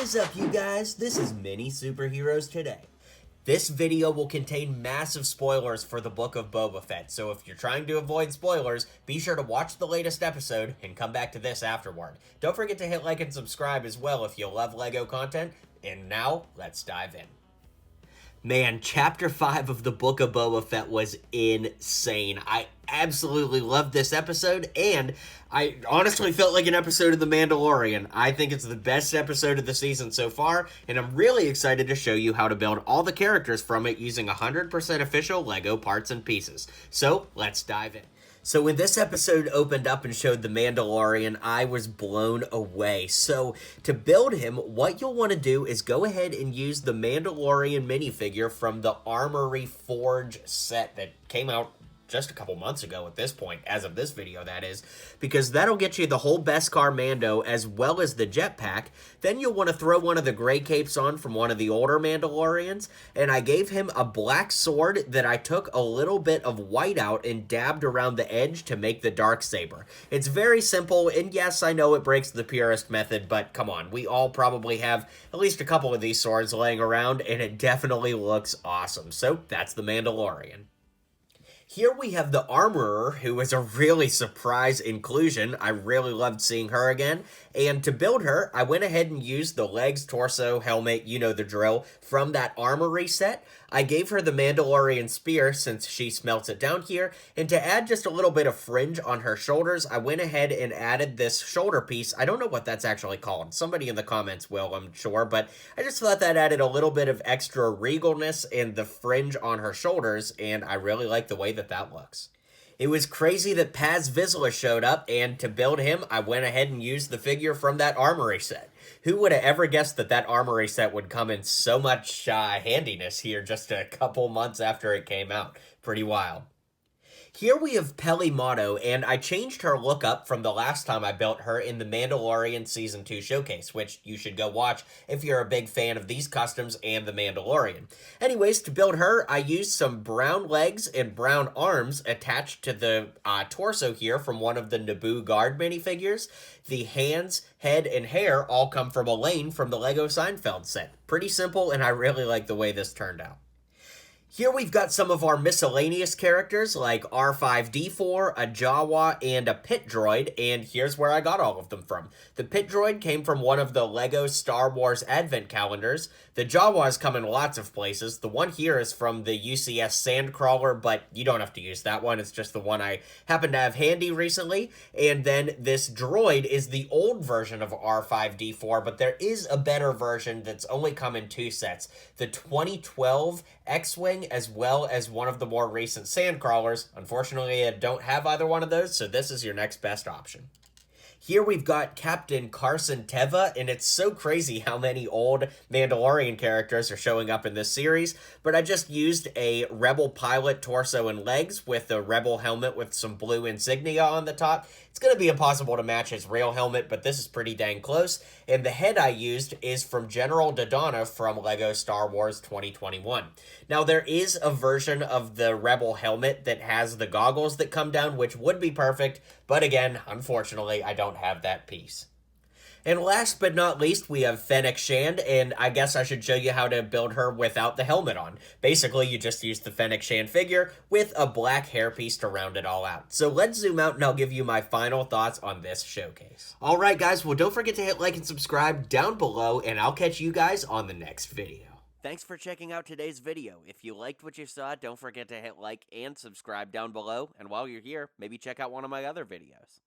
is up, you guys? This is MiniSuperHeroesToday. This video will contain massive spoilers for the book of Boba Fett, so if you're trying to avoid spoilers, be sure to watch the latest episode and come back to this afterward. Don't forget to hit like and subscribe as well if you love LEGO content, and now, let's dive in. Man, Chapter 5 of the Book of Boba Fett was insane. I absolutely loved this episode, and I honestly felt like an episode of The Mandalorian. I think it's the best episode of the season so far, and I'm really excited to show you how to build all the characters from it using 100% official LEGO parts and pieces. So, let's dive in. So when this episode opened up and showed the Mandalorian, I was blown away. So to build him, what you'll want to do is go ahead and use the Mandalorian minifigure from the Armory Forge set that came out just a couple months ago at this point, as of this video that is, because that'll get you the whole Beskar Mando as well as the jetpack. Then you'll want to throw one of the gray capes on from one of the older Mandalorians, and I gave him a black sword that I took a little bit of white out and dabbed around the edge to make the Darksaber. It's very simple, and yes, I know it breaks the purist method, but come on, we all probably have at least a couple of these swords laying around, and it definitely looks awesome. So that's the Mandalorian. Here we have the Armorer, who is a really surprise inclusion. I really loved seeing her again. And to build her, I went ahead and used the legs, torso, helmet, you know the drill, from that Armory set. I gave her the Mandalorian spear since she smelts it down here. And to add just a little bit of fringe on her shoulders, I went ahead and added this shoulder piece. I don't know what that's actually called. Somebody in the comments will, I'm sure. But I just thought that added a little bit of extra regalness in the fringe on her shoulders. And I really like the way that looks. It was crazy that Paz Vizsla showed up, and to build him, I went ahead and used the figure from that Armory set. Who would have ever guessed that that Armory set would come in so much handiness here just a couple months after it came out? Pretty wild. Here we have Peli Motto, and I changed her look up from the last time I built her in the Mandalorian Season 2 showcase, which you should go watch if you're a big fan of these customs and the Mandalorian. Anyways, to build her, I used some brown legs and brown arms attached to the torso here from one of the Naboo Guard minifigures. The hands, head, and hair all come from Elaine from the LEGO Seinfeld set. Pretty simple, and I really like the way this turned out. Here we've got some of our miscellaneous characters like R5-D4, a Jawa, and a pit droid, and here's where I got all of them from. The pit droid came from one of the LEGO Star Wars Advent calendars. The Jawas come in lots of places. The one here is from the UCS Sandcrawler, but you don't have to use that one. It's just the one I happen to have handy recently. And then this droid is the old version of R5-D4, but there is a better version that's only come in two sets. The 2012 X-Wing as well as one of the more recent Sandcrawlers. Unfortunately, I don't have either one of those, so this is your next best option. Here we've got Captain Carson Teva, and it's so crazy how many old Mandalorian characters are showing up in this series, but I just used a Rebel pilot torso and legs with a Rebel helmet with some blue insignia on the top. It's going to be impossible to match his real helmet, but this is pretty dang close, and the head I used is from General Dodonna from LEGO Star Wars 2021. Now, there is a version of the Rebel helmet that has the goggles that come down, which would be perfect, but again, unfortunately, I don't have that piece. And last but not least, we have Fennec Shand, and I guess I should show you how to build her without the helmet on. Basically, you just use the Fennec Shand figure with a black hairpiece to round it all out. So let's zoom out and I'll give you my final thoughts on this showcase. Alright guys, well don't forget to hit like and subscribe down below, and I'll catch you guys on the next video. Thanks for checking out today's video. If you liked what you saw, don't forget to hit like and subscribe down below, and while you're here, maybe check out one of my other videos.